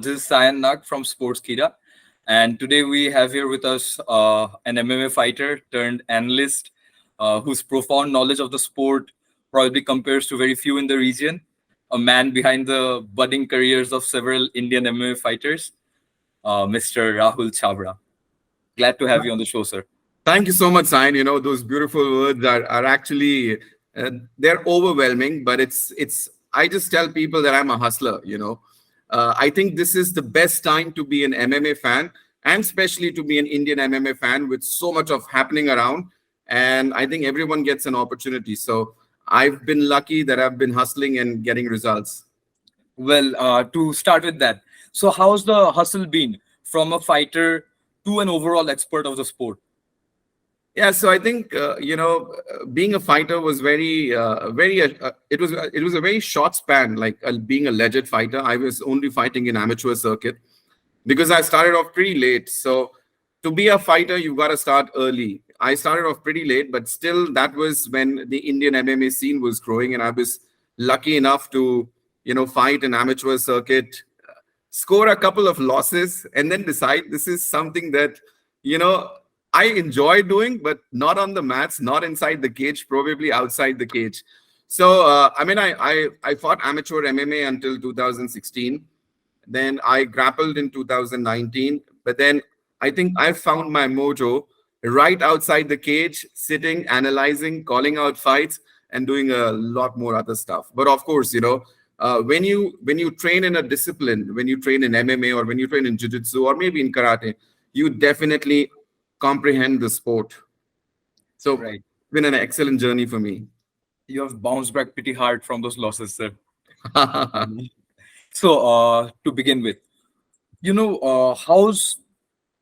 This is Sayan Nag from Sportskeeda, and today we have here with us an MMA fighter turned analyst whose profound knowledge of the sport probably compares to very few in the region. A man behind the budding careers of several Indian MMA fighters, Mr. Rahul Chabbra. Glad to have you on the show, sir. Thank you so much, Sain. Those beautiful words are actually they're overwhelming, but it's. I just tell people that I'm a hustler. I think this is the best time to be an MMA fan, and especially to be an Indian MMA fan with so much of happening around. And I think everyone gets an opportunity. So I've been lucky that I've been hustling and getting results. Well, to start with that, so how's the hustle been from a fighter to an overall expert of the sport? Yeah, so I think being a fighter was it was a very short span. Like being a legit fighter, I was only fighting in amateur circuit because I started off pretty late. So to be a fighter, you've got to start early. I started off pretty late, but still, that was when the Indian MMA scene was growing, and I was lucky enough to fight in amateur circuit, score a couple of losses, and then decide this is something that I enjoy doing, but not on the mats, not inside the cage, probably outside the cage. So, I fought amateur MMA until 2016. Then I grappled in 2019. But then I think I found my mojo right outside the cage, sitting, analyzing, calling out fights, and doing a lot more other stuff. But of course, when you train in a discipline, when you train in MMA or when you train in jiu-jitsu or maybe in karate, you definitely comprehend the sport. So Right. It's been an excellent journey for me. You have bounced back pretty hard from those losses, sir. So, to begin with, how's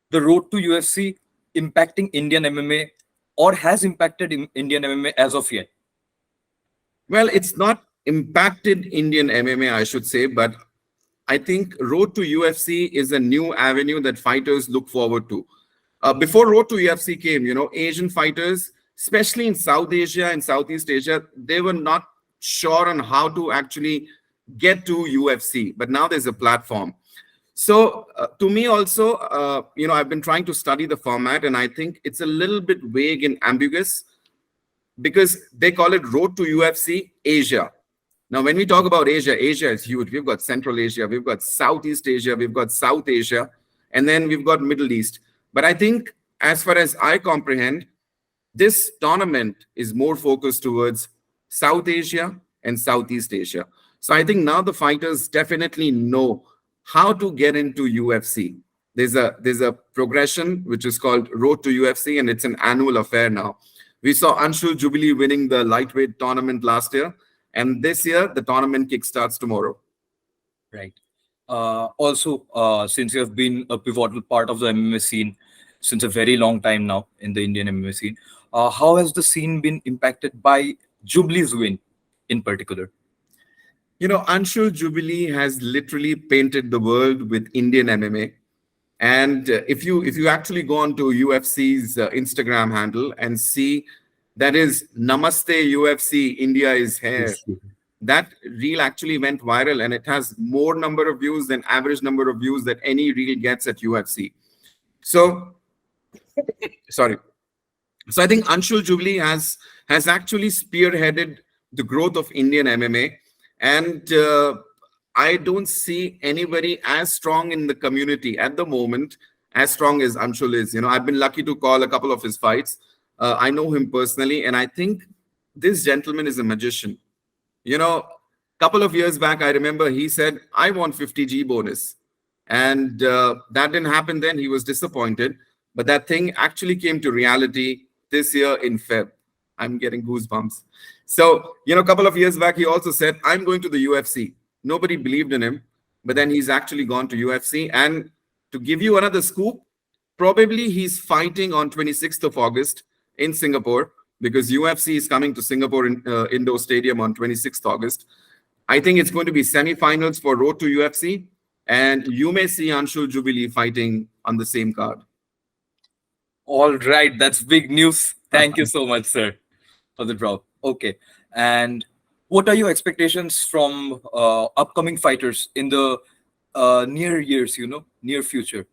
the road to UFC impacting Indian MMA or has impacted Indian MMA as of yet? Well, it's not impacted Indian MMA, I should say, but I think Road to UFC is a new avenue that fighters look forward to. Before Road to UFC came, Asian fighters, especially in South Asia and Southeast Asia, they were not sure on how to actually get to UFC. But now there's a platform. So to me also, I've been trying to study the format, and I think it's a little bit vague and ambiguous because they call it Road to UFC Asia. Now, when we talk about Asia, Asia is huge. We've got Central Asia, we've got Southeast Asia, we've got South Asia, and then we've got Middle East. But I think as far as I comprehend, this tournament is more focused towards South Asia and Southeast Asia. So I think now the fighters definitely know how to get into UFC. There's a progression which is called Road to UFC, and it's an annual affair now. We saw Anshul Jubli winning the lightweight tournament last year, and this year the tournament kickstarts tomorrow. Right. Also, since you have been a pivotal part of the MMA scene since a very long time now in the Indian MMA scene, how has the scene been impacted by Jubli's win in particular? Anshul Jubli has literally painted the world with Indian MMA. And if you actually go on to UFC's Instagram handle and see that is Namaste UFC, India is here. That reel actually went viral, and it has more number of views than average number of views that any reel gets at UFC. So, sorry. So I think Anshul Jubli has actually spearheaded the growth of Indian MMA, and I don't see anybody as strong in the community at the moment as strong as Anshul is. I've been lucky to call a couple of his fights. I know him personally, and I think this gentleman is a magician. Couple of years back, I remember he said, I want 50G bonus. And that didn't happen then. He was disappointed. But that thing actually came to reality this year in Feb. I'm getting goosebumps. So, a couple of years back, he also said, I'm going to the UFC. Nobody believed in him. But then he's actually gone to UFC. And to give you another scoop, probably he's fighting on 26th of August in Singapore, because UFC is coming to Singapore Indoor Stadium on 26th August. I think it's going to be semifinals for Road to UFC, and you may see Anshul Jubli fighting on the same card. All right, that's big news. Thank you so much, sir, for the drop. Okay, and what are your expectations from upcoming fighters in the near years, near future?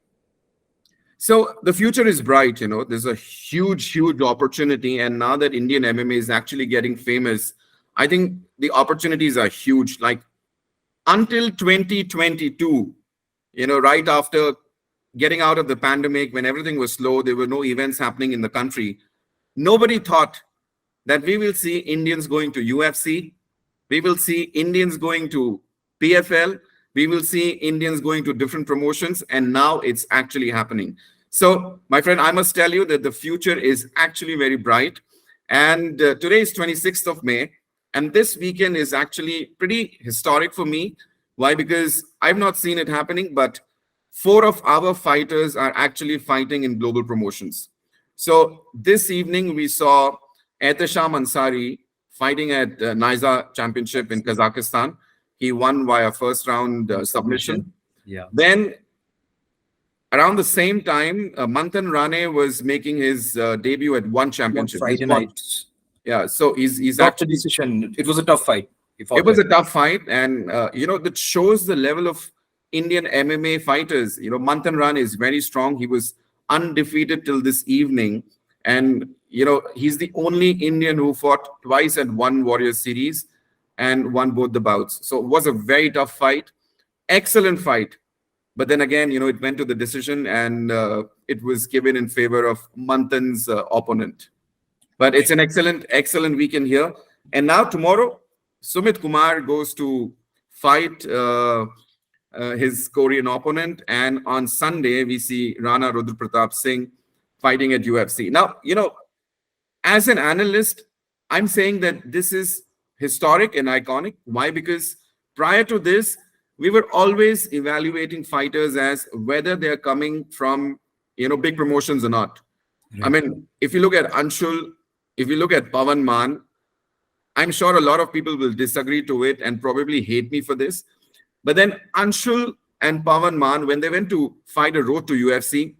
So the future is bright, there's a huge, huge opportunity. And now that Indian MMA is actually getting famous, I think the opportunities are huge. Like until 2022, right after getting out of the pandemic, when everything was slow, there were no events happening in the country. Nobody thought that we will see Indians going to UFC, we will see Indians going to PFL, we will see Indians going to different promotions, and now it's actually happening. So, my friend, I must tell you that the future is actually very bright. And today is 26th of May, and this weekend is actually pretty historic for me. Why? Because I've not seen it happening, but four of our fighters are actually fighting in global promotions. So this evening we saw Ehtesham Ansari fighting at Niza Championship in Kazakhstan. He won via first round submission. Yeah. Then around the same time, Manthan Rane was making his debut at One Championship. Friday nights. Yeah, so he's Got the actually decision. It was a tough fight. it was a tough fight, and that shows the level of Indian MMA fighters. Manthan Rane is very strong. He was undefeated till this evening, and he's the only Indian who fought twice at One Warrior Series and won both the bouts. So it was a very tough fight, excellent fight. But then again, it went to the decision, and it was given in favor of Manthan's opponent. But it's an excellent, excellent weekend here. And now tomorrow, Sumit Kumar goes to fight his Korean opponent. And on Sunday, we see Rana Rudra Pratap Singh fighting at UFC. Now, as an analyst, I'm saying that this is historic and iconic. Why? Because prior to this, we were always evaluating fighters as whether they're coming from, big promotions or not. Right. I mean, if you look at Anshul, if you look at Pawan Maan, I'm sure a lot of people will disagree to it and probably hate me for this. But then Anshul and Pawan Maan, when they went to fight a Road to UFC,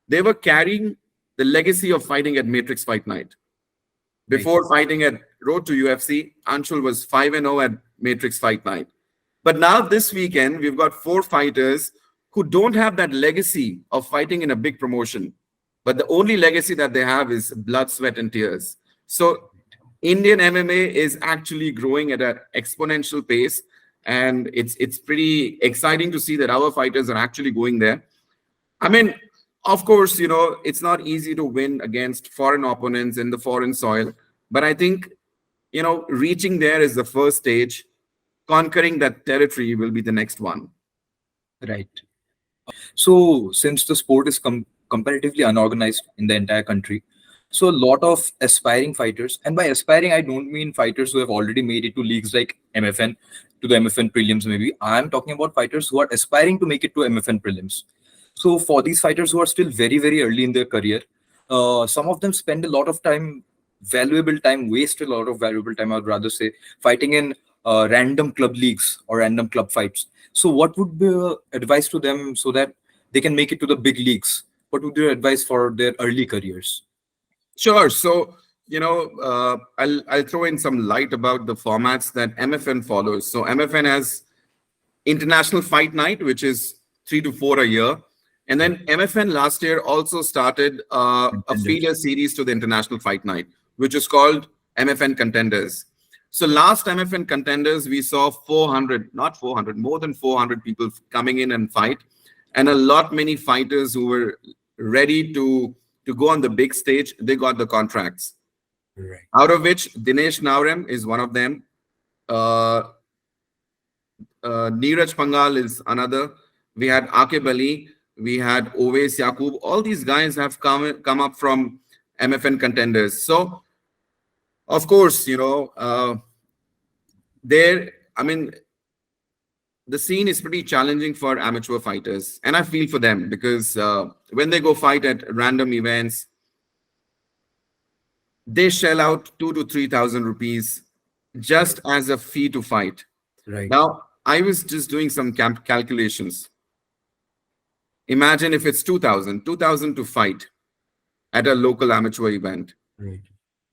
they were carrying the legacy of fighting at Matrix Fight Night. Before fighting at Road to UFC, Anshul was 5-0 at Matrix Fight Night. But now this weekend, we've got four fighters who don't have that legacy of fighting in a big promotion. But the only legacy that they have is blood, sweat, and tears. So Indian MMA is actually growing at an exponential pace. And it's pretty exciting to see that our fighters are actually going there. I mean, of course, it's not easy to win against foreign opponents in the foreign soil. But I think, reaching there is the first stage. Conquering that territory will be the next one. Right. So since the sport is comparatively unorganized in the entire country, so a lot of aspiring fighters, and by aspiring, I don't mean fighters who have already made it to leagues like MFN, to the MFN prelims maybe. I'm talking about fighters who are aspiring to make it to MFN prelims. So for these fighters who are still very, very early in their career, some of them spend a lot of time, waste a lot of valuable time, I would rather say, fighting in random club leagues or random club fights. So what would be your advice to them so that they can make it to the big leagues? What would be your advice for their early careers? Sure. So, I'll throw in some light about the formats that MFN follows. So MFN has International Fight Night, which is 3 to 4 a year. And then MFN last year also started a feeder series to the International Fight Night, which is called MFN Contenders. So last MFN Contenders, we saw more than 400 people coming in and fight, and many fighters who were ready to go on the big stage. They got the contracts. Right. Out of which Dinesh Naurem is one of them. Neeraj Panghal is another. We had Akib Ali. We had Owais Yaqub. All these guys have come up from MFN Contenders. So, of course, the scene is pretty challenging for amateur fighters. And I feel for them because when they go fight at random events, they shell out 2,000 to 3,000 rupees just as a fee to fight. Right. Now, I was just doing some calculations. Imagine if it's 2,000 to fight at a local amateur event. Right.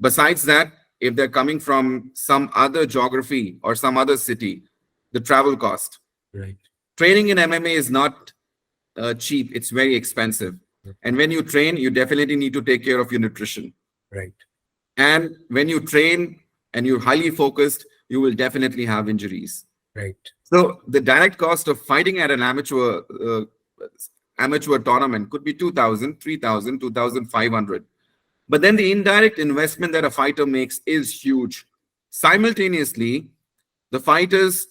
Besides that, if they're coming from some other geography or some other city, the travel cost. Right. Training in MMA is not cheap. It's very expensive. And when you train, you definitely need to take care of your nutrition. Right. And when you train and you're highly focused, you will definitely have injuries. Right. So the direct cost of fighting at an amateur tournament could be 2,000, 3,000, 2,500. But then the indirect investment that a fighter makes is huge. Simultaneously, the fighters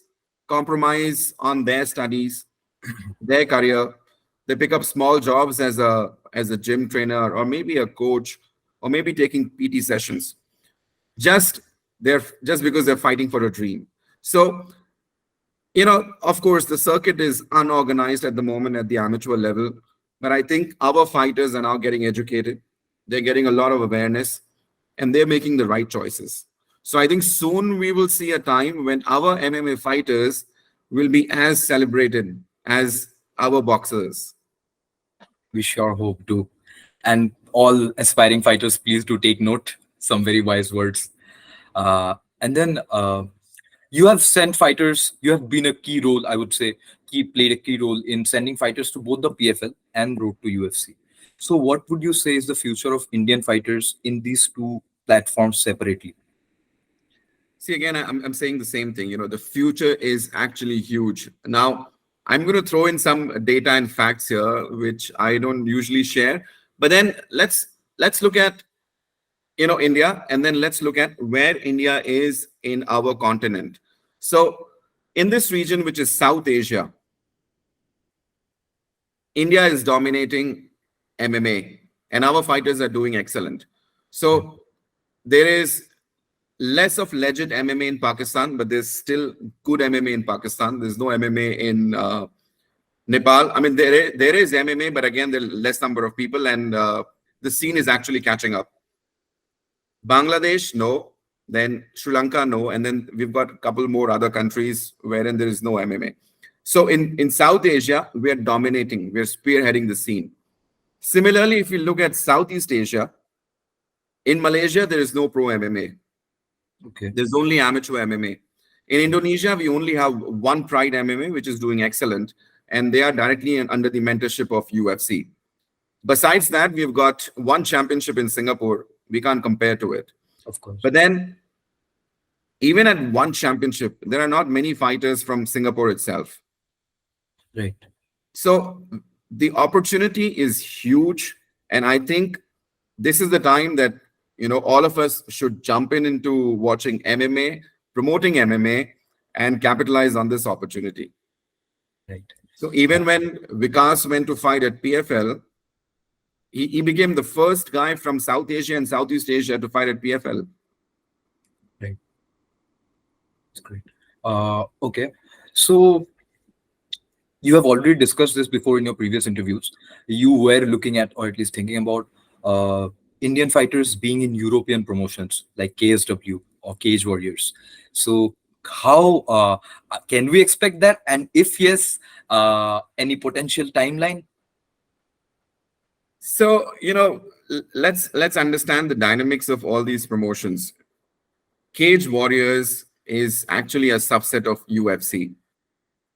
compromise on their studies, their career. They pick up small jobs as a gym trainer or maybe a coach or maybe taking PT sessions. Just just because they're fighting for a dream. So, of course, the circuit is unorganized at the moment at the amateur level, but I think our fighters are now getting educated. They're getting a lot of awareness and they're making the right choices. So I think soon we will see a time when our MMA fighters will be as celebrated as our boxers. We sure hope to. And all aspiring fighters, please do take note. Some very wise words. And then you have sent fighters. You have been a key role, I would say, played a key role in sending fighters to both the PFL and Road to UFC. So, what would you say is the future of Indian fighters in these two platforms separately? See, again, I'm saying the same thing. The future is actually huge. Now, I'm going to throw in some data and facts here, which I don't usually share. But then let's look at India, and then let's look at where India is in our continent. So, in this region, which is South Asia, India is dominating MMA, and our fighters are doing excellent. So, there is less of legit MMA in Pakistan, but there's still good MMA in Pakistan. There's no MMA in Nepal. I mean, there is MMA, but again, there are less number of people, and the scene is actually catching up. Bangladesh, no. Then Sri Lanka, no. And then we've got a couple more other countries wherein there is no MMA. So in South Asia, we are dominating. We're spearheading the scene. Similarly, if you look at Southeast Asia, in Malaysia, there is no pro MMA. Okay. There's only amateur MMA. In Indonesia, we only have one Pride MMA, which is doing excellent. And they are directly under the mentorship of UFC. Besides that, we've got one championship in Singapore. We can't compare to it. Of course. But then, even at one championship, there are not many fighters from Singapore itself. Right. So the opportunity is huge. And I think this is the time that, all of us should jump into watching MMA, promoting MMA, and capitalize on this opportunity. Right. So even when Vikas went to fight at PFL, he became the first guy from South Asia and Southeast Asia to fight at PFL. Right. That's great. Okay. So you have already discussed this before in your previous interviews. You were looking at, or at least thinking about, Indian fighters being in European promotions like KSW or Cage Warriors. So how can we expect that? And if yes, any potential timeline? So, let's understand the dynamics of all these promotions. Cage Warriors is actually a subset of UFC.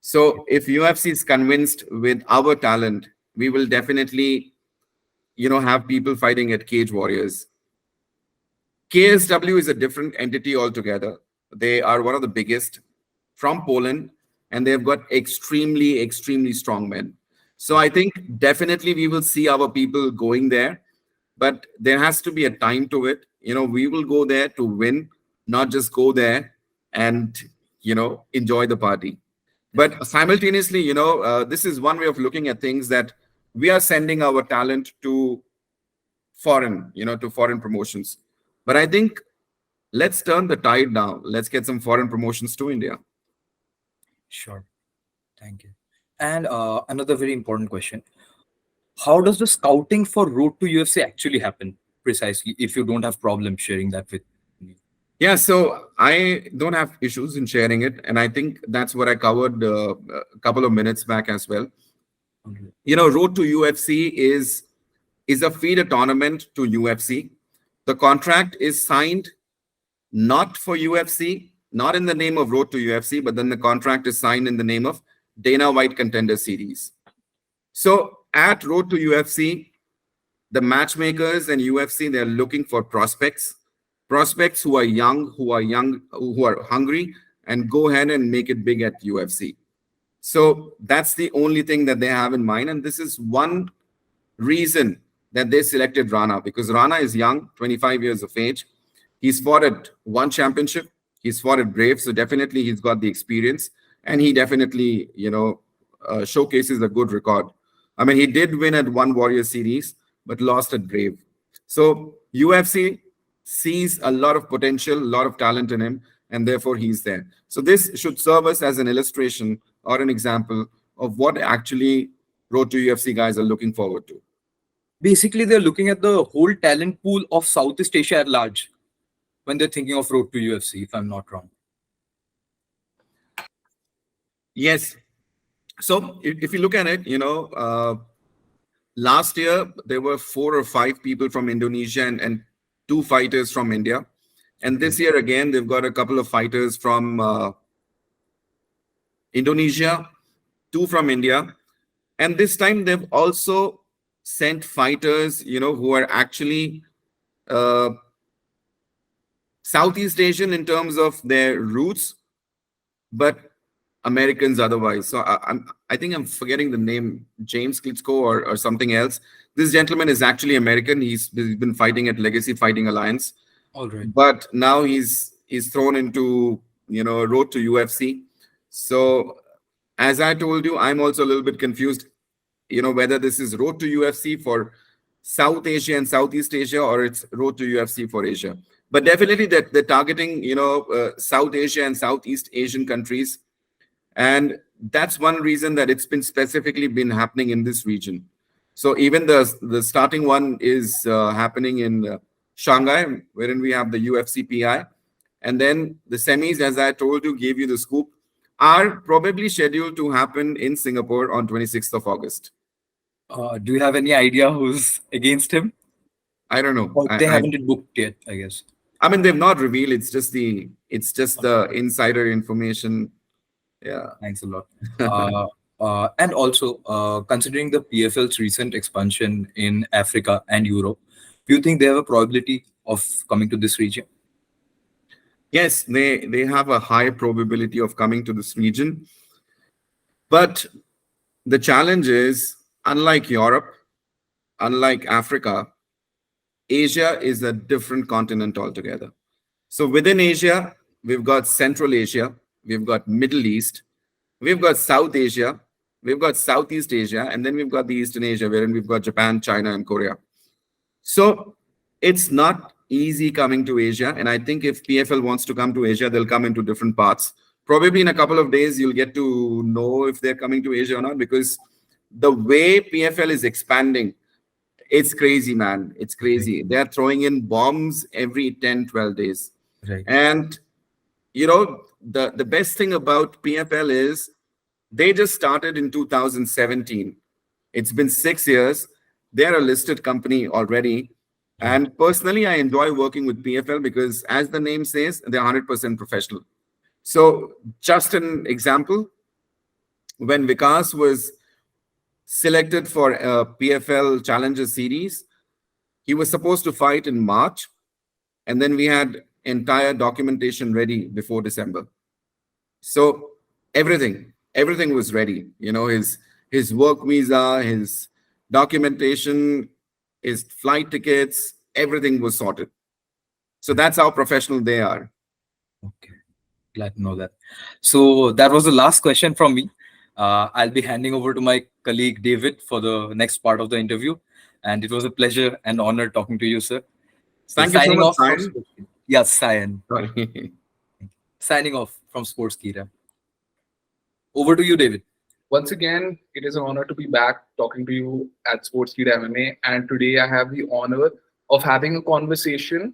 So if UFC is convinced with our talent, we will definitely, have people fighting at Cage Warriors. KSW is a different entity altogether. They are one of the biggest from Poland, and they've got extremely, extremely strong men. So I think definitely we will see our people going there, but there has to be a time to it. We will go there to win, not just go there and, enjoy the party. But simultaneously, this is one way of looking at things, that we are sending our talent to foreign promotions. But I think let's turn the tide now. Let's get some foreign promotions to India. Sure. Thank you. And another very important question. How does the scouting for Road to UFC actually happen precisely, if you don't have problem sharing that with me? Yeah, so I don't have issues in sharing it. And I think that's what I covered a couple of minutes back as well. Okay. Road to UFC is a feeder tournament to UFC. The contract is signed not for UFC, not in the name of Road to UFC, but then the contract is signed in the name of Dana White Contender Series. So at Road to UFC, the matchmakers and UFC, they're looking for prospects who are young, who are hungry, and go ahead and make it big at UFC. So that's the only thing that they have in mind. And this is one reason that they selected Rana, because Rana is young, 25 years of age. He's fought at one championship. He's fought at Brave. So definitely he's got the experience. And he definitely, showcases a good record. I mean, he did win at one Warrior Series, but lost at Brave. So UFC sees a lot of potential, a lot of talent in him, and therefore he's there. So this should serve us as an illustration or an example of what actually Road to UFC guys are looking forward to. Basically, they're looking at the whole talent pool of Southeast Asia at large when they're thinking of Road to UFC, if I'm not wrong. Yes. So if you look at it, last year there were 4 or 5 people from Indonesia and 2 fighters from India. And this year again, they've got a couple of fighters from Indonesia, 2 from India. And this time they've also sent fighters, who are actually Southeast Asian in terms of their roots, but Americans otherwise. So I think I'm forgetting the name, James Klitschko or something else. This gentleman is actually American. He's been fighting at Legacy Fighting Alliance. All right. But now he's thrown into, Road to UFC. So as I told you, I'm also a little bit confused, whether this is Road to UFC for South Asia and Southeast Asia, or it's Road to UFC for Asia. But definitely that they're targeting, South Asia and Southeast Asian countries. And that's one reason that it's been specifically been happening in this region. So even the starting one is happening in Shanghai, wherein we have the UFC PI. And then the semis, as I told you, gave you the scoop, are probably scheduled to happen in Singapore on 26th of August. Do you have any idea who's against him? I don't know. Or they haven't it booked yet, I guess. I mean, they've not revealed. It's just the insider information. Yeah. Thanks a lot. And also, considering the PFL's recent expansion in Africa and Europe, do you think they have a probability of coming to this region? Yes, they have a high probability of coming to this region. But the challenge is, unlike Europe, unlike Africa, Asia is a different continent altogether. So within Asia, we've got Central Asia, we've got Middle East, we've got South Asia, we've got Southeast Asia, and then we've got the Eastern Asia, wherein we've got Japan, China, and Korea. So it's not easy coming to Asia. And I think if PFL wants to come to Asia, they'll come into different parts. Probably in a couple of days, you'll get to know if they're coming to Asia or not, because the way PFL is expanding, it's crazy, man. It's crazy. They're throwing in bombs every 10, 12 days. Right. And, the best thing about PFL is they just started in 2017. It's been 6 years. They're a listed company already. And personally, I enjoy working with PFL because, as the name says, they're 100% professional. So just an example, when Vikas was selected for a PFL Challenger Series, he was supposed to fight in March. And then we had entire documentation ready before December. So everything was ready. His work visa, his documentation, his flight tickets, everything was sorted. So that's how professional they are. Okay, glad to know that. So that was the last question from me. I'll be handing over to my colleague David for the next part of the interview. And it was a pleasure and honor talking to you, sir. So Thank you so much, Sayan. Yes, Sayan. Sorry. Signing off from Sportskeeda. Over to you, David. Once again, it is an honor to be back talking to you at Sportskeeda MMA. And today I have the honor of having a conversation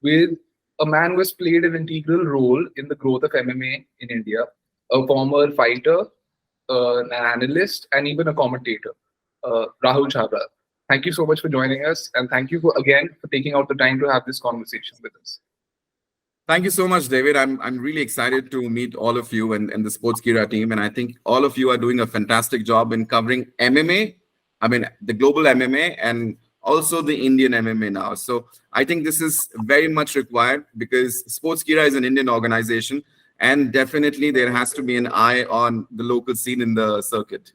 with a man who has played an integral role in the growth of MMA in India, a former fighter, an analyst, and even a commentator, Rahul Chabbra. Thank you so much for joining us. And thank you again for taking out the time to have this conversation with us. Thank you so much, David. I'm really excited to meet all of you and the Sportskeeda team. And I think all of you are doing a fantastic job in covering MMA. I mean, the global MMA and also the Indian MMA now. So I think this is very much required because Sportskeeda is an Indian organization. And definitely there has to be an eye on the local scene in the circuit.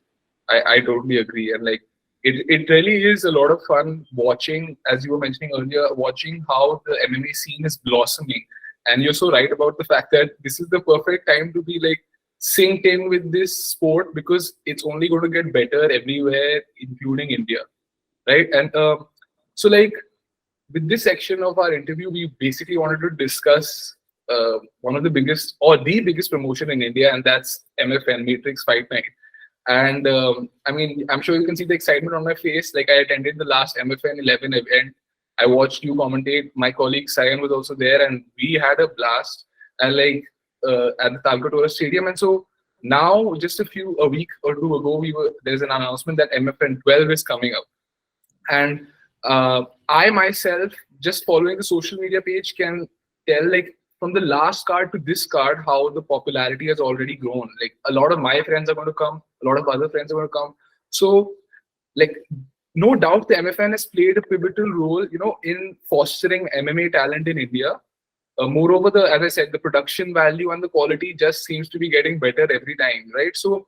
I totally agree. And like it really is a lot of fun watching, as you were mentioning earlier, watching how the MMA scene is blossoming. And you're so right about the fact that this is the perfect time to be like synced in with this sport because it's only going to get better everywhere, including India, right? And so like with this section of our interview, we basically wanted to discuss one of the biggest or the biggest promotion in India, and that's MFN Matrix Fight Night. And I mean, I'm sure you can see the excitement on my face. Like I attended the last MFN 11 event. I watched you commentate. My colleague Sayan was also there, and we had a blast. And like at the Talkatora Stadium, and so now just a week or two ago, there's an announcement that MFN 12 is coming up, and I myself, just following the social media page, can tell like from the last card to this card how the popularity has already grown. Like a lot of my friends are going to come, a lot of other friends are going to come. So like no doubt the MFN has played a pivotal role, you know, in fostering MMA talent in India. Moreover, as I said, the production value and the quality just seems to be getting better every time, right? So,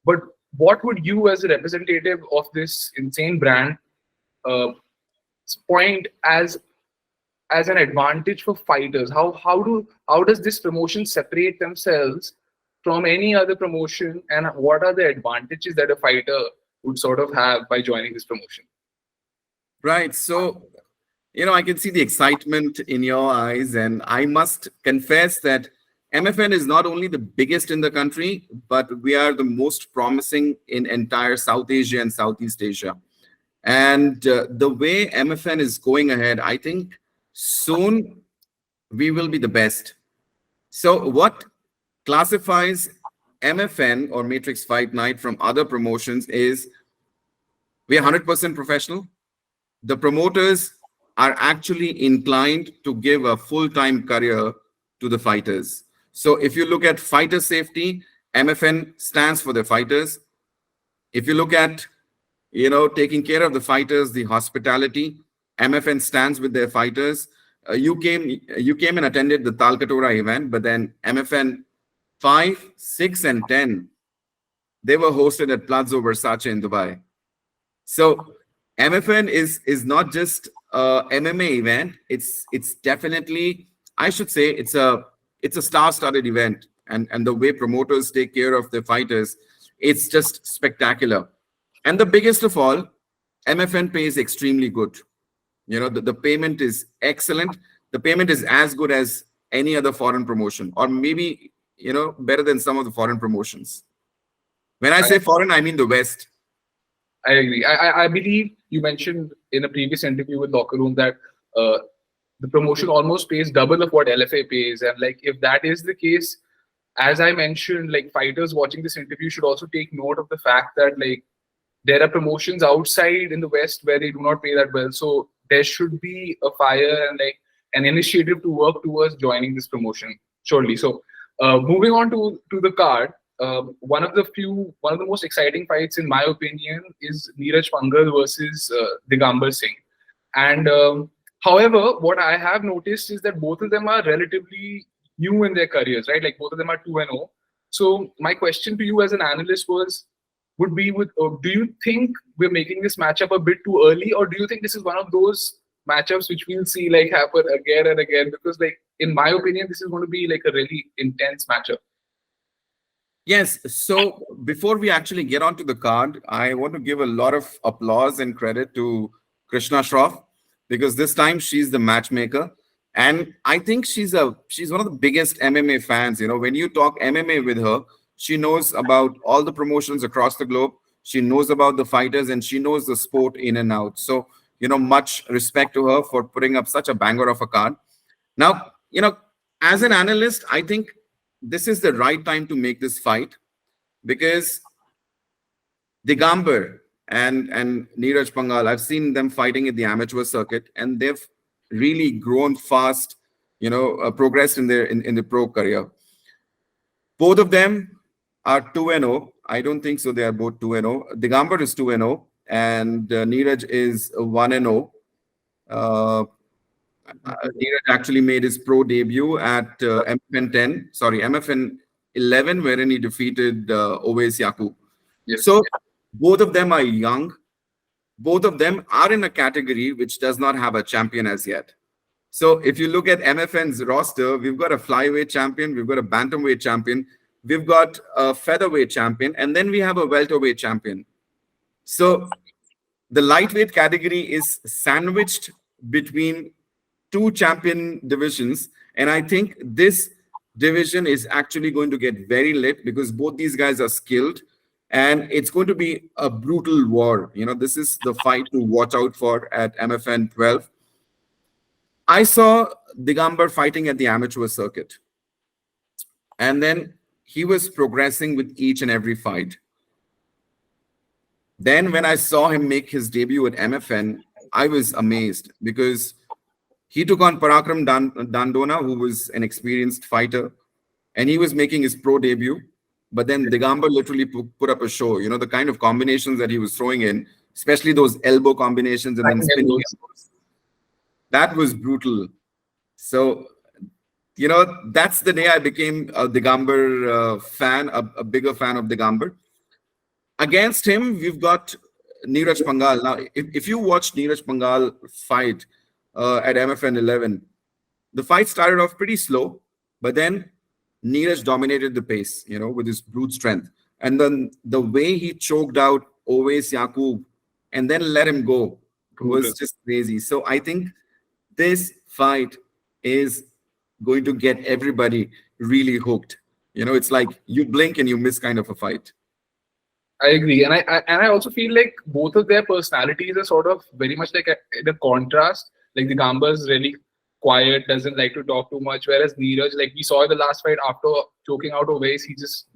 but what would you, as a representative of this insane brand, uh, point as an advantage for fighters? How does this promotion separate themselves from any other promotion, and what are the advantages that a fighter would sort of have by joining this promotion? Right. So, I can see the excitement in your eyes, and I must confess that MFN is not only the biggest in the country, but we are the most promising in entire South Asia and Southeast Asia. And the way MFN is going ahead, I think soon we will be the best. So, what classifies MFN or Matrix Fight Night from other promotions is we are 100% professional. The promoters are actually inclined to give a full-time career to the fighters. So if you look at fighter safety, MFN stands for the fighters. If you look at, taking care of the fighters, the hospitality, MFN stands with their fighters. You came and attended the Talkatora event, but then MFN 5, 6, and 10, they were hosted at Palazzo Versace in Dubai. So MFN is not just a MMA event. It's definitely, I should say, it's a star-studded event, and the way promoters take care of their fighters, it's just spectacular. And the biggest of all, MFN pays extremely good. The payment is excellent. The payment is as good as any other foreign promotion, or maybe better than some of the foreign promotions. When I say foreign, I mean the West. I agree. I believe you mentioned in a previous interview with Locker Room that the promotion almost pays double of what LFA pays. And like, if that is the case, as I mentioned, like fighters watching this interview should also take note of the fact that like there are promotions outside in the West where they do not pay that well. So there should be a fire and like an initiative to work towards joining this promotion, surely. So moving on to the card. One of the most exciting fights, in my opinion, is Neeraj Panghal versus Digamber Singh. And however, what I have noticed is that both of them are relatively new in their careers, right? Like both of them are 2-0. So my question to you as an analyst would be, do you think we're making this matchup a bit too early, or do you think this is one of those matchups which we'll see like happen again and again? Because like in my opinion, this is going to be like a really intense matchup. Yes. So before we actually get onto the card, I want to give a lot of applause and credit to Krishna Shroff, because this time she's the matchmaker. And I think she's one of the biggest MMA fans. When you talk MMA with her, she knows about all the promotions across the globe. She knows about the fighters, and she knows the sport in and out. So, much respect to her for putting up such a banger of a card. Now, as an analyst, I think this is the right time to make this fight, because Digamber and Neeraj Panghal, I've seen them fighting at the amateur circuit, and they've really grown fast. progressed in the pro career. Both of them are 2-0. I don't think so. They are both 2-0. Digamber is 2-0, and Neeraj is 1-0. Neeraj actually made his pro debut at MFN 10, sorry, MFN 11, wherein he defeated Owais Yaku. Yes. So both of them are young. Both of them are in a category which does not have a champion as yet. So if you look at MFN's roster, we've got a flyweight champion, we've got a bantamweight champion, we've got a featherweight champion, and then we have a welterweight champion. So the lightweight category is sandwiched between two champion divisions, and I think this division is actually going to get very lit because both these guys are skilled, and it's going to be a brutal war. This is the fight to watch out for at MFN 12. I saw Digamber fighting at the amateur circuit, and then he was progressing with each and every fight. Then when I saw him make his debut at MFN, I was amazed because he took on Parakram Dandona, who was an experienced fighter, and he was making his pro debut. But then Digamber literally put up a show. The kind of combinations that he was throwing in, especially those elbow combinations and then spinning elbows. That was brutal. So, that's the day I became a Digamber fan, a bigger fan of Digamber. Against him, we've got Neeraj Panghal. Now, if you watch Neeraj Panghal fight at MFN 11, the fight started off pretty slow, but then Neeraj dominated the pace, with his brute strength. And then the way he choked out Owais Yaku and then let him go was just crazy. So I think this fight is going to get everybody really hooked. It's like you blink and you miss kind of a fight. I agree, and I also feel like both of their personalities are sort of very much like in a contrast. Like Digamber is really quiet, doesn't like to talk too much, whereas Neeraj, like we saw in the last fight, after choking out Owais, he just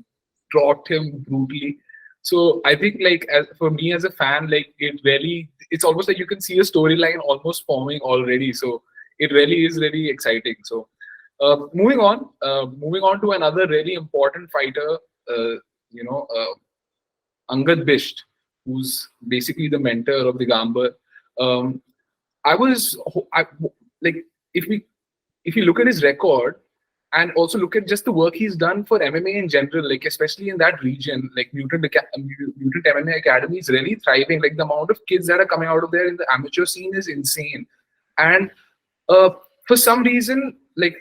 dropped him brutally. So I think, like, for me as a fan, like it's almost like you can see a storyline almost forming already. So it really is really exciting. So moving on to another really important fighter, Angad Bisht, who's basically the mentor of Digamber. Like, if you look at his record and also look at just the work he's done for MMA in general, like especially in that region, like Mutant MMA Academy is really thriving. Like the amount of kids that are coming out of there in the amateur scene is insane. And for some reason, like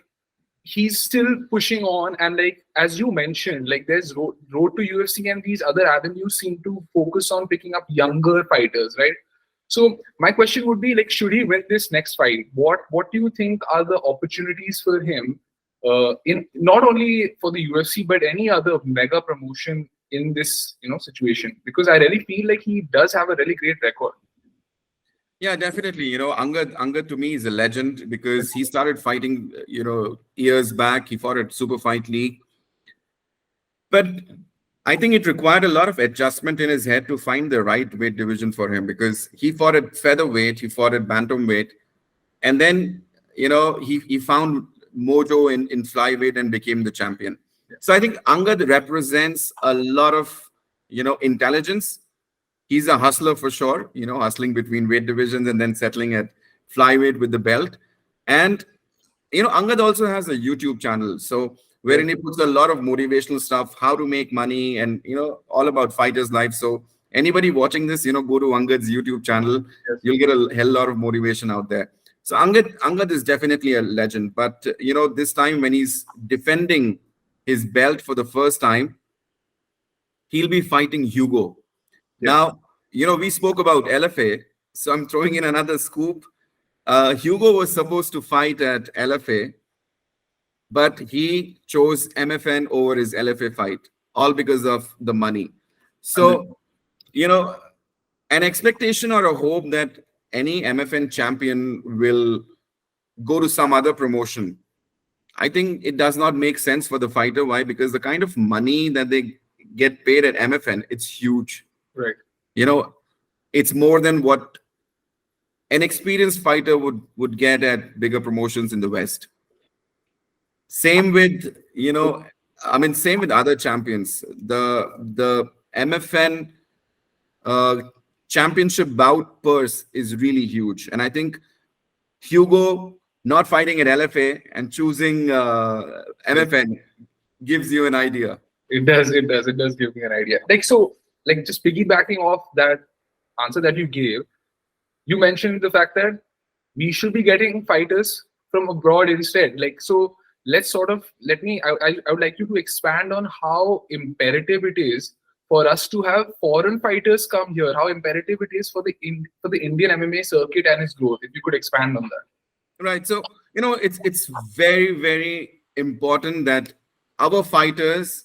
he's still pushing on, and like as you mentioned, like there's road to UFC, and these other avenues seem to focus on picking up younger fighters, right? So my question would be, like, should he win this next fight, what do you think are the opportunities for him in not only for the UFC but any other mega promotion in this situation? Because I really feel like he does have a really great record. Yeah, definitely. Angad to me is a legend because he started fighting, years back. He fought at Super Fight League. But I think it required a lot of adjustment in his head to find the right weight division for him, because he fought at featherweight, he fought at bantamweight, and then, he found mojo in flyweight and became the champion. So I think Angad represents a lot of, intelligence. He's a hustler for sure, hustling between weight divisions and then settling at flyweight with the belt. And, Angad also has a YouTube channel. So wherein he puts a lot of motivational stuff, how to make money and, all about fighters' life. So anybody watching this, go to Angad's YouTube channel. Yes. You'll get a hell lot of motivation out there. So Angad is definitely a legend. But, this time when he's defending his belt for the first time, he'll be fighting Hugo. Now, we spoke about LFA, so I'm throwing in another scoop. Hugo was supposed to fight at LFA, but he chose MFN over his LFA fight, all because of the money. So, an expectation or a hope that any MFN champion will go to some other promotion, I think it does not make sense for the fighter. Why? Because the kind of money that they get paid at MFN, it's huge. Right. It's more than what an experienced fighter would get at bigger promotions in the West. Same with, I mean, same with other champions. The MFN uh, championship bout purse is really huge. And I think Hugo not fighting at LFA and choosing MFN gives you an idea. It does give me an idea. Like, so, like, just piggybacking off that answer that you gave, you mentioned the fact that we should be getting fighters from abroad instead. Like, so let's sort of I would like you to expand on how imperative it is for us to have foreign fighters come here. How imperative it is for for the Indian MMA circuit and its growth. If you could expand on that. Right. So, it's very, very important that our fighters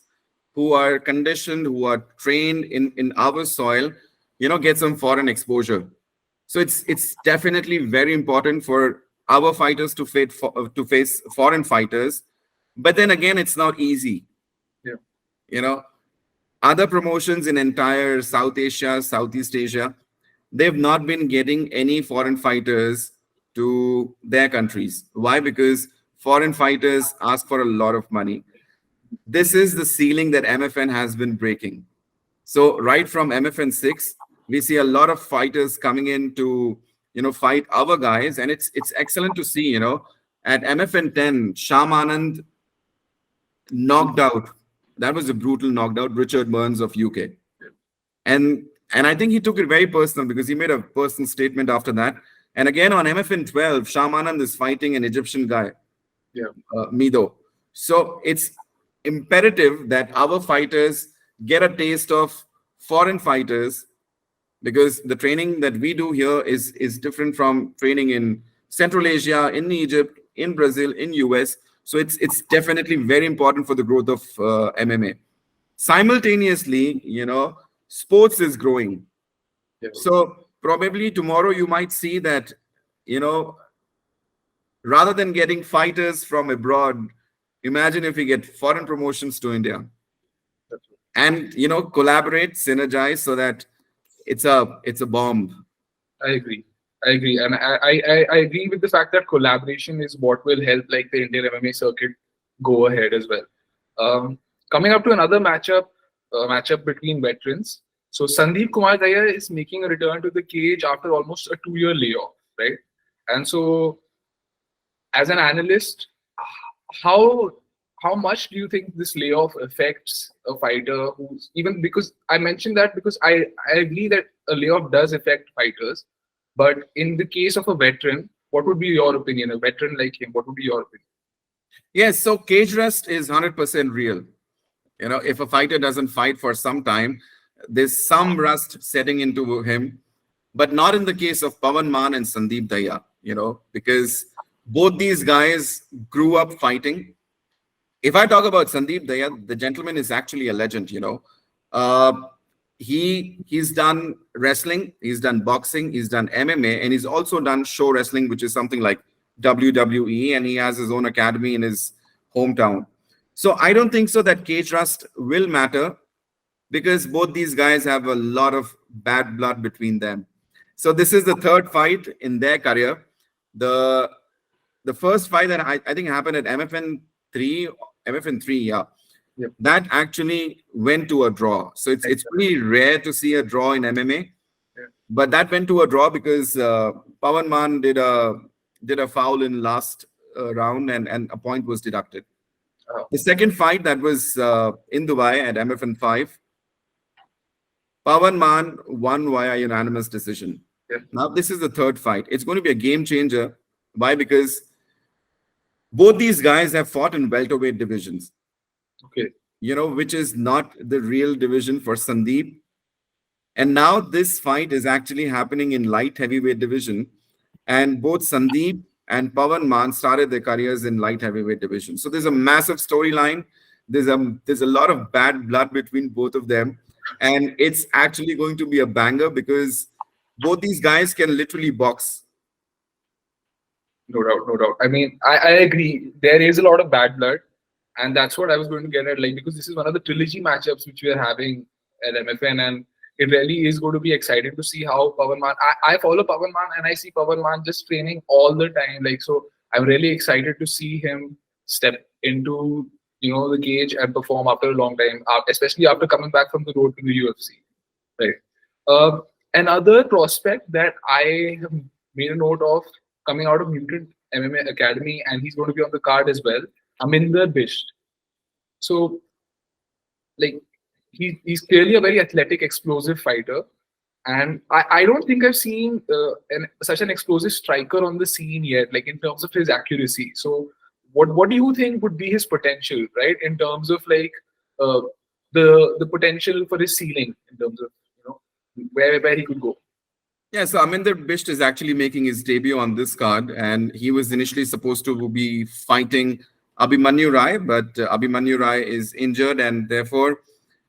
who are conditioned, who are trained in our soil, get some foreign exposure. So it's definitely very important for our fighters to face foreign fighters. But then again, it's not easy. Yeah. You know, other promotions in entire South Asia, Southeast Asia, they've not been getting any foreign fighters to their countries. Why? Because foreign fighters ask for a lot of money. This is the ceiling that MFN has been breaking. So right from MFN 6, we see a lot of fighters coming in to, fight our guys. And it's excellent to see, at MFN 10, Sham Anand knocked out. That was a brutal knockdown, Richard Burns of UK. And I think he took it very personal because he made a personal statement after that. And again, on MFN 12, Sham Anand is fighting an Egyptian guy, Mido. So it's imperative that our fighters get a taste of foreign fighters, because the training that we do here is different from training in Central Asia, in Egypt, in Brazil, in US. So it's definitely very important for the growth of MMA. Simultaneously, sports is growing. Yeah. So probably tomorrow you might see that, rather than getting fighters from abroad, imagine if we get foreign promotions to India and, collaborate, synergize so that it's a bomb. I agree. And I agree with the fact that collaboration is what will help like the Indian MMA circuit go ahead as well. Coming up to another matchup between veterans. So Sandeep Kumar Dahiya is making a return to the cage after almost a 2-year layoff, right? And so, as an analyst, how much do you think this layoff affects a fighter who's, even because I mentioned that because I agree that a layoff does affect fighters, but in the case of a veteran, what would be your opinion? A veteran like him, what would be your opinion? Yes, so cage rust is 100% real. If a fighter doesn't fight for some time, there's some rust setting into him, but not in the case of Pawan Maan and Sandeep Dahiya, because both these guys grew up fighting. If I talk about Sandeep Dahiya, the gentleman is actually a legend, He's done wrestling, he's done boxing, he's done MMA, and he's also done show wrestling, which is something like WWE, and he has his own academy in his hometown. So I don't think so that cage rust will matter, because both these guys have a lot of bad blood between them. So this is the third fight in their career. The first fight that I think happened at MFN 3, yeah. Yep. That actually went to a draw. So it's pretty rare to see a draw in MMA. Yeah. But that went to a draw because Pawan Maan did a foul in last round and a point was deducted. Oh. The second fight that was in Dubai at MFN 5, Pawan Maan won via unanimous decision. Yeah. Now this is the third fight. It's going to be a game changer. Why? Because both these guys have fought in welterweight divisions. Okay. Which is not the real division for Sandeep. And now this fight is actually happening in light heavyweight division. And both Sandeep and Pawan Maan started their careers in light heavyweight division. So there's a massive storyline. There's a lot of bad blood between both of them. And it's actually going to be a banger because both these guys can literally box. No doubt. I mean, I agree. There is a lot of bad blood. And that's what I was going to get at, like, because this is one of the trilogy matchups which we are having at MFN, and it really is going to be exciting to see how Pawan Maan. I follow Pawan Maan, and I see Pawan Maan just training all the time. Like, so I'm really excited to see him step into the cage and perform after a long time, especially after coming back from the road to the UFC. Right. Another prospect that I have made a note of coming out of Mutant MMA Academy, and he's going to be on the card as well, Aminder Bisht. So, like, he's clearly a very athletic, explosive fighter. And I don't think I've seen such an explosive striker on the scene yet, like in terms of his accuracy. So, what do you think would be his potential, right? In terms of like uh, the potential for his ceiling, in terms of where he could go. Yeah, so Aminder Bisht is actually making his debut on this card, and he was initially supposed to be fighting Abhimanyu Rai, but Abhimanyu Rai is injured, and therefore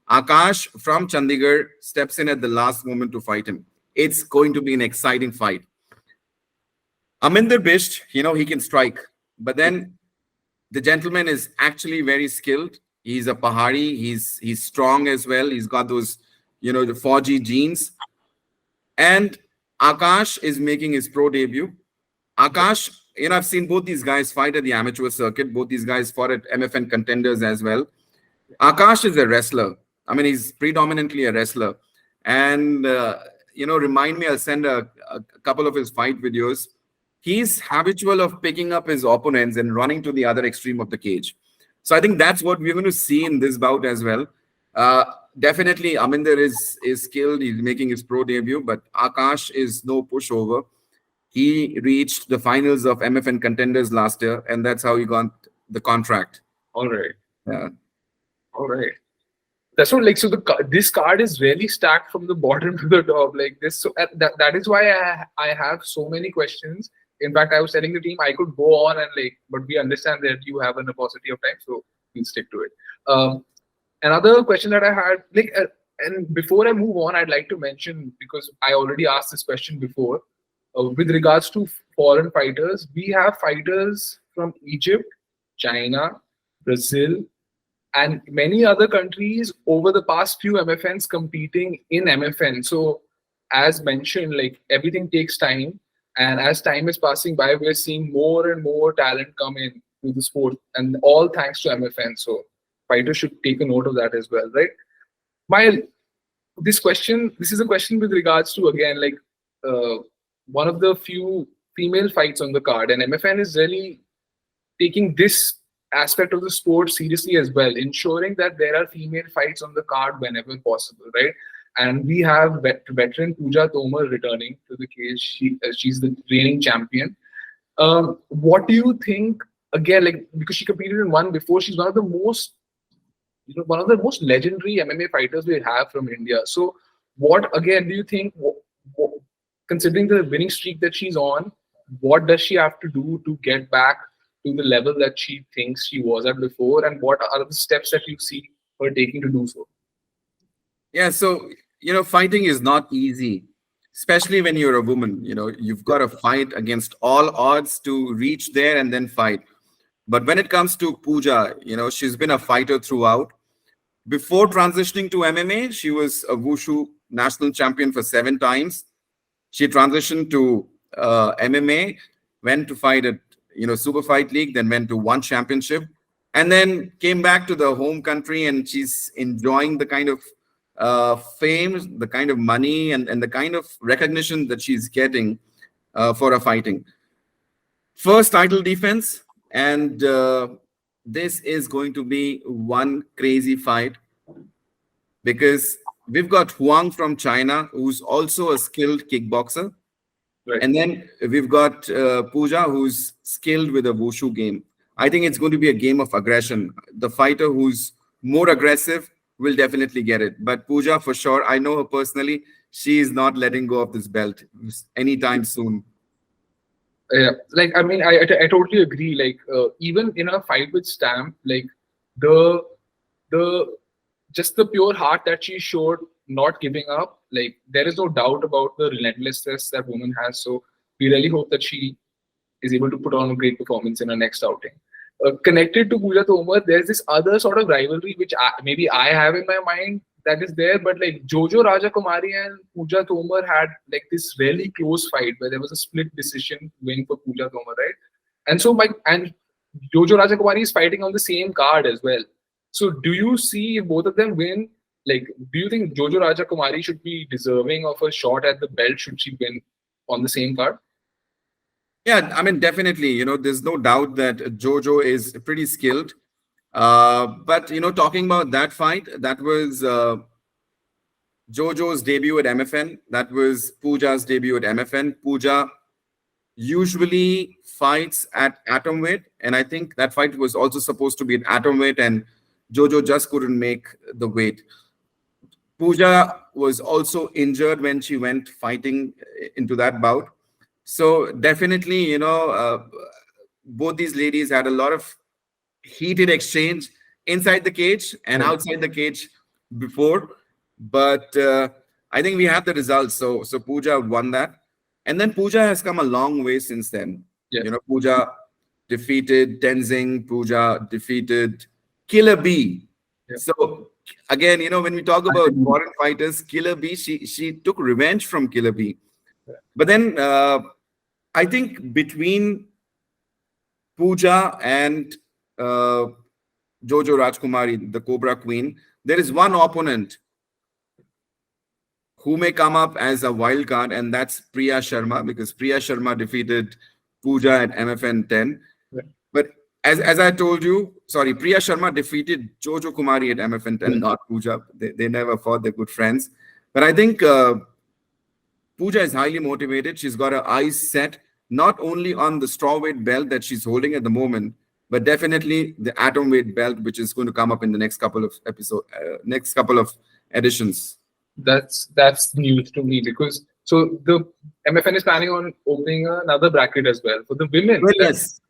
Akash from Chandigarh steps in at the last moment to fight him. It's going to be an exciting fight. Aminder Bisht, he can strike, but then the gentleman is actually very skilled. He's a Pahari. He's strong as well. He's got those, the 4G genes. And Akash is making his pro debut. Akash, I've seen both these guys fight at the amateur circuit. Both these guys fought at MFN contenders as well. Akash is a wrestler. I mean, he's predominantly a wrestler. And, remind me, I'll send a couple of his fight videos. He's habitual of picking up his opponents and running to the other extreme of the cage. So I think that's what we're going to see in this bout as well. Definitely, Aminder is skilled. He's making his pro debut, but Akash is no pushover. He reached the finals of MFN contenders last year, and that's how he got the contract. All right. Yeah. All right. That's what, like, so this card is really stacked from the bottom to the top, like this. So that is why I have so many questions. In fact, I was telling the team I could go on and but we understand that you have a paucity of time, so we'll stick to it. Another question that I had, and before I move on, I'd like to mention, because I already asked this question before, with regards to foreign fighters, we have fighters from Egypt, China, Brazil, and many other countries over the past few MFNs competing in MFN. So, as mentioned, everything takes time, and as time is passing by, we're seeing more and more talent come in to the sport, and all thanks to MFN. So, fighters should take a note of that as well, right? This is a question with regards to, again, one of the few female fights on the card, and MFN is really taking this aspect of the sport seriously as well, ensuring that there are female fights on the card whenever possible, right? And we have veteran Puja Tomar returning to the cage. She's the reigning champion. What do you think? Again, because she competed in one before, she's one of the most legendary MMA fighters we have from India. So, what again do you think? Considering the winning streak that she's on, what does she have to do to get back to the level that she thinks she was at before, and what are the steps that you see her taking to do so? Yeah, so fighting is not easy, especially when you're a woman. You've got to fight against all odds to reach there and then fight. But when it comes to Puja, she's been a fighter throughout. Before transitioning to MMA, she was a Wushu national champion for 7 times. She transitioned to MMA, went to fight at Super Fight League, then went to one championship, and then came back to the home country, and she's enjoying the kind of fame, the kind of money, and the kind of recognition that she's getting for her fighting. First title defense, and this is going to be one crazy fight, because we've got Huang from China, who's also a skilled kickboxer. Right. And then we've got Puja, who's skilled with a Wushu game. I think it's going to be a game of aggression. The fighter who's more aggressive will definitely get it. But Puja, for sure, I know her personally, she is not letting go of this belt anytime soon. Yeah, I totally agree. Even in a fight with Stamp, the just the pure heart that she showed, not giving up, there is no doubt about the relentlessness that woman has. So we really hope that she is able to put on a great performance in her next outing. Connected to Puja Tomar, there's this other sort of rivalry which maybe I have in my mind that is there, but Jojo Rajakumari and Puja Tomar had this really close fight where there was a split decision win for Puja Tomar, right? And so Jojo Rajakumari is fighting on the same card as well. So do you see if both of them win? Like, do you think Jojo Rajakumari should be deserving of a shot at the belt should she win on the same card? Yeah, I mean, definitely, there's no doubt that Jojo is pretty skilled. But, talking about that fight, that was Jojo's debut at MFN. That was Puja's debut at MFN. Puja usually fights at atomweight, and I think that fight was also supposed to be at atomweight, and Jojo just couldn't make the weight. Puja was also injured when she went fighting into that bout. So definitely, both these ladies had a lot of heated exchange inside the cage and outside the cage before. But I think we have the results. So Puja won that. And then Puja has come a long way since then. Yeah. Puja defeated Tenzing. Puja defeated Killer B. Yeah. So again, when we talk about foreign fighters, Killer B, she took revenge from Killer B. Yeah. But then I think between Puja and Jojo Rajkumari, the Cobra Queen, there is one opponent who may come up as a wild card, and that's Priya Sharma, because Priya Sharma defeated Puja at MFN 10. Yeah. But as I told you, Priya Sharma defeated Jojo Kumari at MFN 10, not Puja. They never fought, they're good friends. But I think Puja is highly motivated. She's got her eyes set, not only on the strawweight belt that she's holding at the moment, but definitely the atomweight belt, which is going to come up in the next couple of editions. That's news to me, because so the MFN is planning on opening another bracket as well for the women. Well, yes,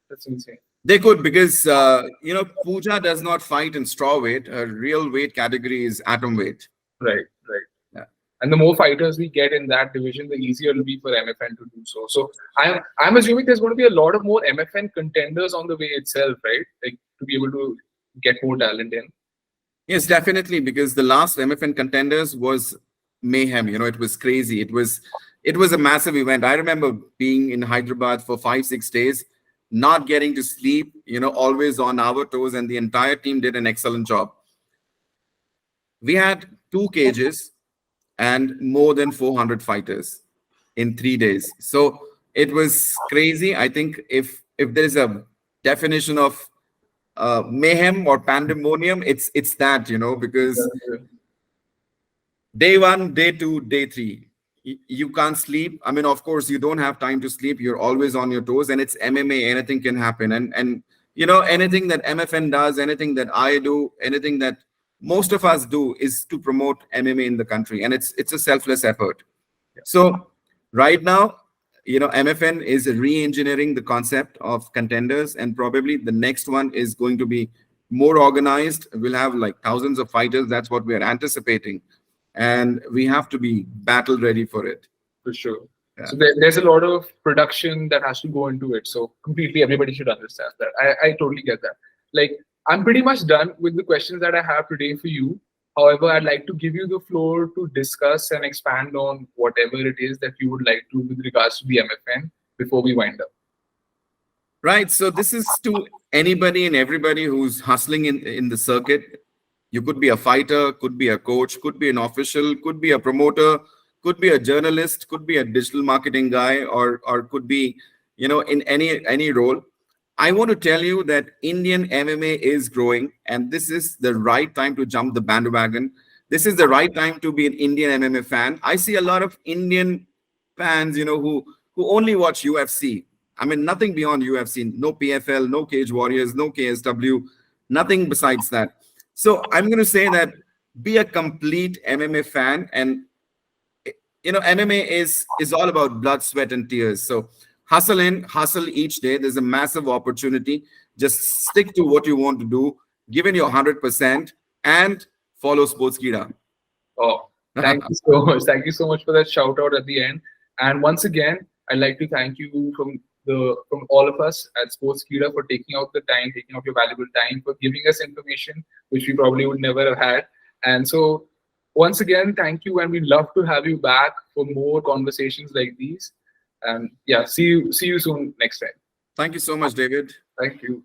that's insane. They could, because Puja does not fight in strawweight. Her real weight category is atomweight. Right. Yeah. And the more fighters we get in that division, the easier it will be for MFN to do so. So I'm assuming there's going to be a lot of more MFN contenders on the way itself, right? Like, to be able to get more talent in. Yes, definitely, because the last MFN contenders was mayhem. It was crazy. It was a massive event. I remember being in Hyderabad for 5-6 days, not getting to sleep, always on our toes, and the entire team did an excellent job. We had 2 cages and more than 400 fighters in 3 days. So it was crazy. I think if there's a definition of mayhem or pandemonium, it's that, because day 1, day 2, day 3, you can't sleep. I mean, of course, you don't have time to sleep. You're always on your toes, and it's MMA. Anything can happen. And anything that MFN does, anything that I do, anything that most of us do is to promote MMA in the country, and it's a selfless effort. Yeah. So right now, MFN is re-engineering the concept of contenders, and probably the next one is going to be more organized. We'll have like thousands of fighters. That's what we are anticipating. And we have to be battle ready for it. For sure. Yeah. So there's a lot of production that has to go into it. So completely everybody should understand that. I totally get that. Like, I'm pretty much done with the questions that I have today for you. However, I'd like to give you the floor to discuss and expand on whatever it is that you would like to with regards to the MFN before we wind up. Right. So this is to anybody and everybody who's hustling in the circuit. You could be a fighter, could be a coach, could be an official, could be a promoter, could be a journalist, could be a digital marketing guy, or could be, in any role. I want to tell you that Indian MMA is growing, and this is the right time to jump the bandwagon. This is the right time to be an Indian MMA fan. I see a lot of Indian fans, who only watch UFC. I mean, nothing beyond UFC, no PFL, no Cage Warriors, no KSW, nothing besides that. So I'm going to say that be a complete MMA fan, and MMA is all about blood, sweat, and tears. So hustle each day. There's a massive opportunity. Just stick to what you want to do, give in your 100%, and follow Sportskeeda. Oh, thank you so much. Thank you so much for that shout out at the end. And once again, I'd like to thank you from all of us at Sportskeeda for taking out your valuable time, for giving us information which we probably would never have had. And so once again, thank you, and we'd love to have you back for more conversations like these. And yeah, see you soon next time. Thank you so much, David. Thank you.